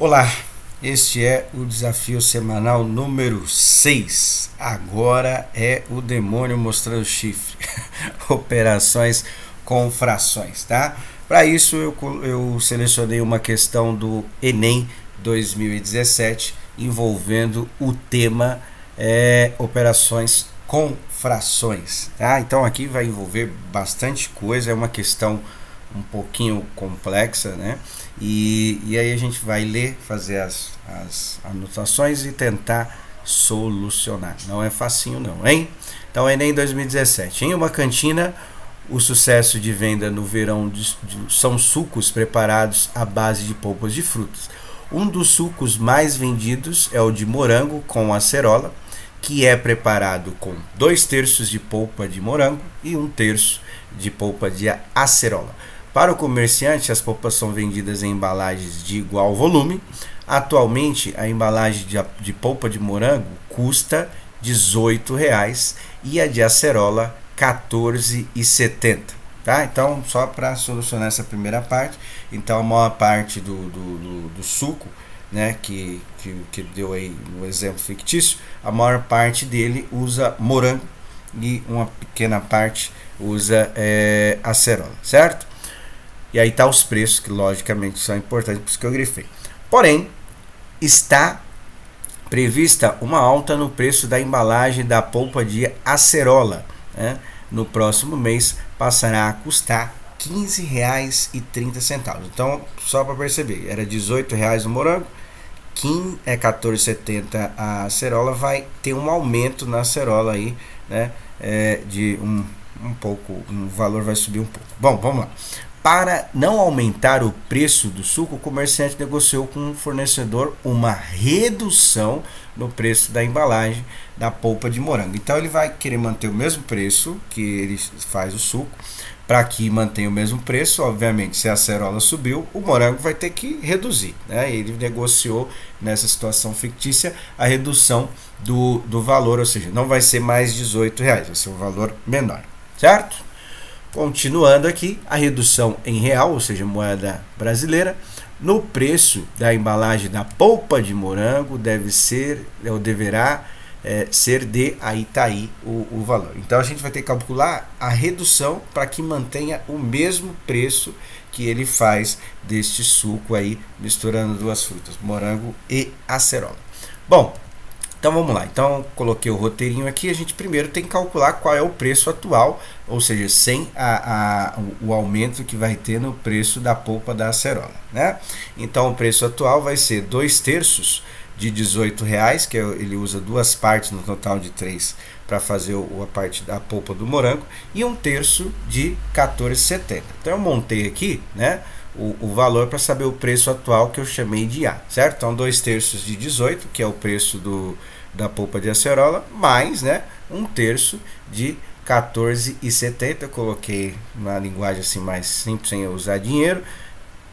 Olá, este é o desafio semanal número 6. Agora é o demônio mostrando chifre. Operações com frações, tá? Para isso eu selecionei uma questão do Enem 2017 envolvendo o tema operações com frações, tá? Então aqui vai envolver bastante coisa, é uma questão um pouquinho complexa, né? E aí a gente vai ler, fazer as anotações e tentar solucionar. Não é facinho não, hein? Então, Enem 2017. Em uma cantina, o sucesso de venda no verão são sucos preparados à base de polpas de frutas. Um dos sucos mais vendidos é o de morango com acerola, que é preparado com 2/3 de polpa de morango e 1/3 de polpa de acerola. Para o comerciante, as polpas são vendidas em embalagens de igual volume. Atualmente, a embalagem de polpa de morango custa R$ 18 e a de acerola R$ 14,70. Tá? Então, só para solucionar essa primeira parte, então a maior parte do suco, né, que deu aí no exemplo fictício, a maior parte dele usa morango e uma pequena parte usa acerola, certo? E aí tá os preços, que logicamente são importantes, por isso que eu grifei. Porém, está prevista uma alta no preço da embalagem da polpa de acerola, né? No próximo mês passará a custar R$ 15,30. Então, só para perceber, era R$ 18 o morango, é R$ 14,70 a acerola, vai ter um aumento na acerola aí, né? De um pouco, o valor vai subir um pouco. Bom, vamos lá. Para não aumentar o preço do suco, o comerciante negociou com o fornecedor uma redução no preço da embalagem da polpa de morango. Então ele vai querer manter o mesmo preço que ele faz o suco. Para que mantenha o mesmo preço, obviamente, se a acerola subiu, o morango vai ter que reduzir, né? Ele negociou nessa situação fictícia a redução do valor, ou seja, não vai ser mais R$ 18, vai ser um valor menor, certo? Continuando aqui, a redução em real, ou seja, moeda brasileira, no preço da embalagem da polpa de morango deve ser, ou deverá ser de, aí tá aí o valor. Então a gente vai ter que calcular a redução para que mantenha o mesmo preço que ele faz deste suco aí, misturando duas frutas, morango e acerola. Bom, então vamos lá, então coloquei o roteirinho aqui, a gente primeiro tem que calcular qual é o preço atual, ou seja, sem o aumento que vai ter no preço da polpa da acerola, né? Então o preço atual vai ser 2/3 de R$ 18, que ele usa duas partes no total de 3 para fazer a parte da polpa do morango, e 1/3 de R$ 14,70. Então eu montei aqui, né, o valor para saber o preço atual que eu chamei de A, certo? Então 2/3 de 18, que é o preço da polpa de acerola, mais, né, 1/3 de 14,70. Eu coloquei na linguagem assim mais simples, sem usar dinheiro,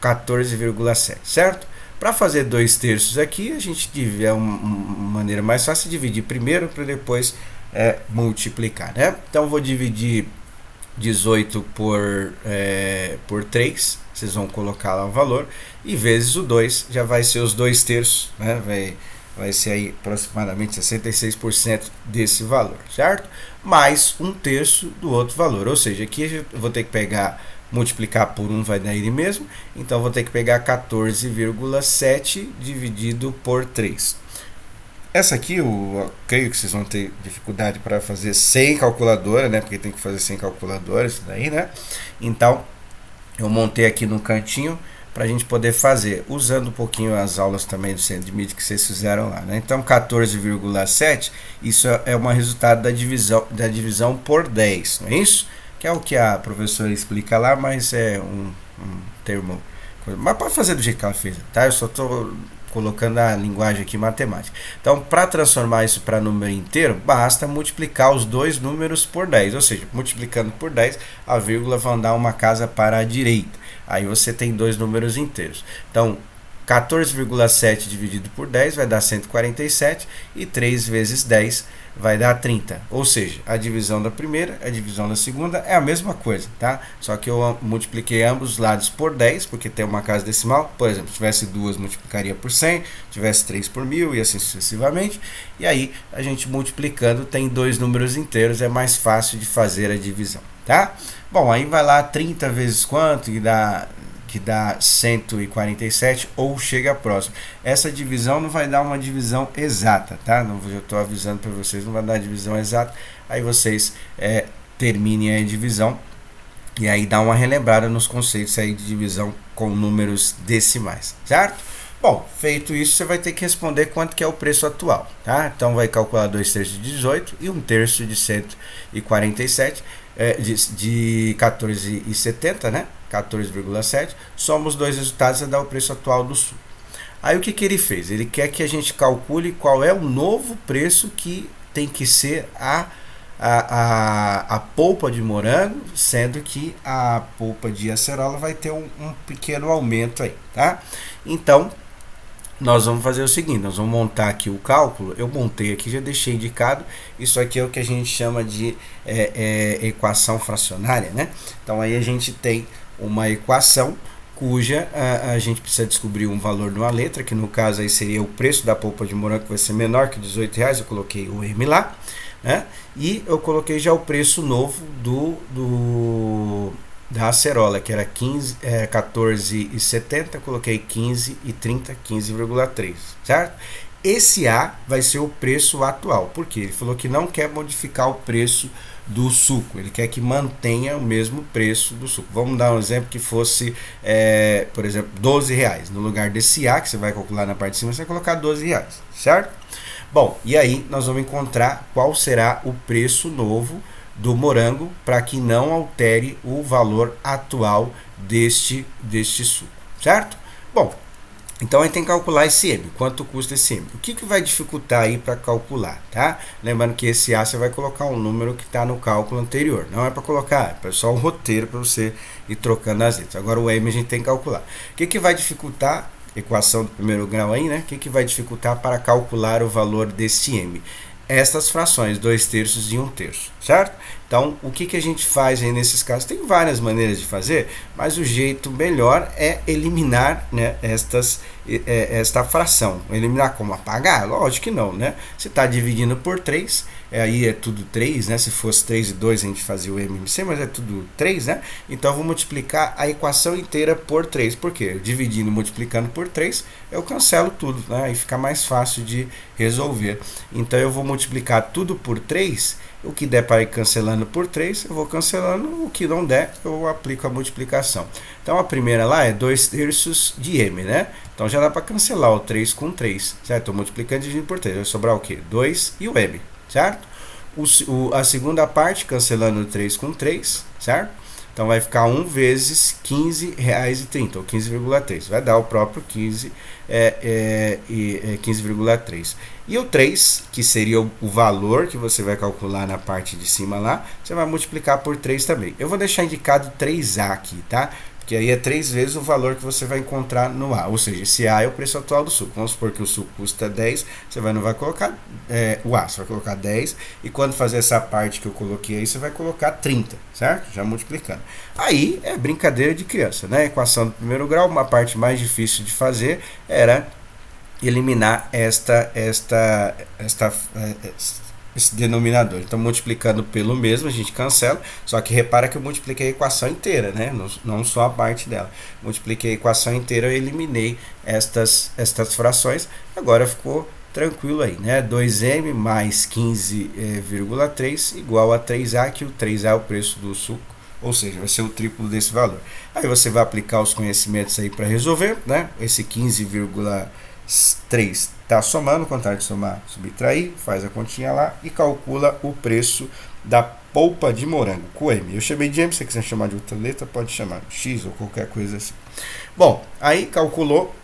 14,7, certo? Para fazer 2/3 aqui, a gente é uma maneira mais fácil de dividir primeiro para depois multiplicar, né? Então vou dividir 18 por 3, vocês vão colocar lá o valor, e vezes o 2, já vai ser os 2/3, né? Vai ser aí aproximadamente 66% desse valor, certo? Mais 1/3 do outro valor, ou seja, aqui eu vou ter que pegar, multiplicar por 1 vai dar ele mesmo, então vou ter que pegar 14,7 dividido por 3. Essa aqui eu creio que vocês vão ter dificuldade para fazer sem calculadora, né? Porque tem que fazer sem calculadora isso daí, né? Então eu montei aqui no cantinho para a gente poder fazer, usando um pouquinho as aulas também do centro de mídia que vocês fizeram lá, né? Então 14,7, isso é um resultado da divisão por 10, não é isso? Que é o que a professora explica lá, mas é um termo, mas pode fazer do jeito que ela fez, tá? Eu só estou colocando a linguagem aqui matemática. Então, para transformar isso para número inteiro, basta multiplicar os dois números por 10, ou seja, multiplicando por 10, a vírgula vai dar uma casa para a direita. Aí você tem dois números inteiros. Então, 14,7 dividido por 10 vai dar 147 e 3 vezes 10 vai dar 30. Ou seja, a divisão da primeira, a divisão da segunda é a mesma coisa, tá? Só que eu multipliquei ambos os lados por 10, porque tem uma casa decimal. Por exemplo, se tivesse 2, multiplicaria por 100, tivesse 3 por 1000 e assim sucessivamente. E aí, a gente multiplicando tem dois números inteiros, é mais fácil de fazer a divisão, tá? Bom, aí vai lá 30 vezes quanto, que dá 147 ou chega próximo. Essa divisão não vai dar uma divisão exata, tá? Não, eu estou avisando para vocês, não vai dar divisão exata. Aí vocês terminem a divisão e aí dá uma relembrada nos conceitos aí de divisão com números decimais, certo? Bom, feito isso, você vai ter que responder quanto que é o preço atual, tá? Então vai calcular 2/3 de 18 e 1/3 de 147, de 14,70, né? 14,7, soma os dois resultados e dá o preço atual do suco. Aí o que ele fez? Ele quer que a gente calcule qual é o novo preço que tem que ser a polpa de morango, sendo que a polpa de acerola vai ter um pequeno aumento aí, tá? Então, nós vamos fazer o seguinte, nós vamos montar aqui o cálculo. Eu montei aqui, já deixei indicado. Isso aqui é o que a gente chama de equação fracionária, né? Então aí a gente tem uma equação cuja a gente precisa descobrir um valor de uma letra, que no caso aí seria o preço da polpa de morango, que vai ser menor que R$18. Eu coloquei o M lá, né? E eu coloquei já o preço novo da acerola, que era 14,70, coloquei 15,30, 15,3, certo? Esse A vai ser o preço atual, porque ele falou que não quer modificar o preço do suco, ele quer que mantenha o mesmo preço do suco. Vamos dar um exemplo que fosse, por exemplo, R$12. No lugar desse A, que você vai calcular na parte de cima, você vai colocar R$12, certo? Bom, e aí nós vamos encontrar qual será o preço novo do morango para que não altere o valor atual deste suco, certo? Bom, então a gente tem que calcular esse M, quanto custa esse M. O que vai dificultar aí para calcular, tá? Lembrando que esse A você vai colocar um número que está no cálculo anterior, não é para colocar, é só um roteiro para você ir trocando as letras. Agora o M a gente tem que calcular. O que vai dificultar? Equação do primeiro grau aí, né? O que vai dificultar para calcular o valor desse M? Estas frações, 2/3 e 1/3, certo? Então, o que a gente faz aí nesses casos? Tem várias maneiras de fazer, mas o jeito melhor é eliminar, né, esta fração. Eliminar como? Apagar? Lógico que não, né? Você está dividindo por 3, aí é tudo 3, né? Se fosse 3 e 2 a gente fazia o MMC, mas é tudo 3, né? Então eu vou multiplicar a equação inteira por 3. Por quê? Dividindo e multiplicando por 3, eu cancelo tudo, né? Aí fica mais fácil de resolver. Então eu vou multiplicar tudo por 3, o que der para ir cancelando por 3, eu vou cancelando, o que não der, eu aplico a multiplicação. Então a primeira lá é 2/3 de M, né? Então já dá para cancelar o 3 com 3, certo? Estou multiplicando e dividindo por 3, vai sobrar o quê? 2 e o M, certo? A segunda parte, cancelando o 3 com 3, certo? Então vai ficar 1 vezes R$15,30, ou 15,3. Vai dar o próprio 15,3. E o 3, que seria o valor que você vai calcular na parte de cima lá, você vai multiplicar por 3 também. Eu vou deixar indicado 3A aqui, tá? Porque aí é 3 vezes o valor que você vai encontrar no A. Ou seja, esse A é o preço atual do suco. Vamos supor que o suco custa 10, você não vai colocar o A, você vai colocar 10. E quando fazer essa parte que eu coloquei aí, você vai colocar 30, certo? Já multiplicando. Aí é brincadeira de criança, né? Equação do primeiro grau, uma parte mais difícil de fazer era eliminar esse denominador. Então, multiplicando pelo mesmo, a gente cancela, só que repara que eu multipliquei a equação inteira, né? Não só a parte dela. Multipliquei a equação inteira, eu eliminei estas frações, agora ficou tranquilo aí, né? 2M mais 15,3 igual a 3A, que o 3A é o preço do suco, ou seja, vai ser o triplo desse valor. Aí você vai aplicar os conhecimentos aí para resolver, né? Esse 15,3 está somando, contrário de somar, subtrair, faz a continha lá e calcula o preço da polpa de morango com M. Eu chamei de M, se você quiser chamar de outra letra, pode chamar X ou qualquer coisa assim. Bom, aí calculou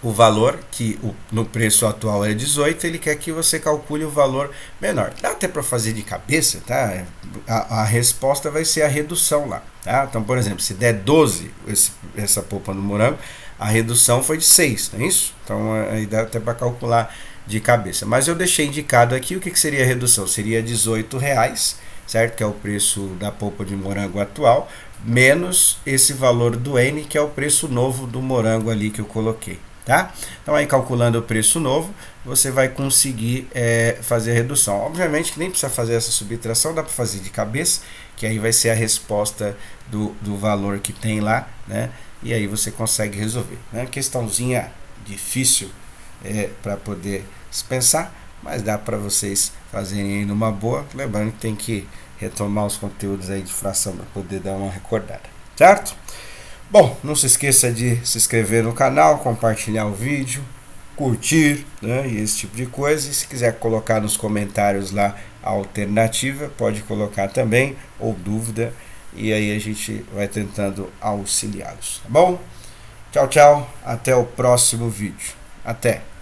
o valor, que no preço atual é 18, ele quer que você calcule o valor menor. Dá até para fazer de cabeça, tá? A resposta vai ser a redução lá, tá? Então, por exemplo, se der 12 essa polpa no morango, A redução foi de 6, não é isso? Então aí dá até para calcular de cabeça. Mas eu deixei indicado aqui o que seria a redução. Seria R$18, certo? Que é o preço da polpa de morango atual, menos esse valor do N, que é o preço novo do morango ali que eu coloquei. Tá? Então aí calculando o preço novo, você vai conseguir fazer a redução. Obviamente que nem precisa fazer essa subtração, dá para fazer de cabeça, que aí vai ser a resposta do valor que tem lá, né? E aí você consegue resolver, né? Questãozinha difícil para poder pensar, mas dá para vocês fazerem aí numa boa. Lembrando que tem que retomar os conteúdos aí de fração para poder dar uma recordada, certo? Bom, não se esqueça de se inscrever no canal, compartilhar o vídeo, curtir, né, e esse tipo de coisa. E se quiser colocar nos comentários lá a alternativa, pode colocar também, ou dúvida, e aí a gente vai tentando auxiliá-los, tá bom? Tchau, tchau, até o próximo vídeo. Até!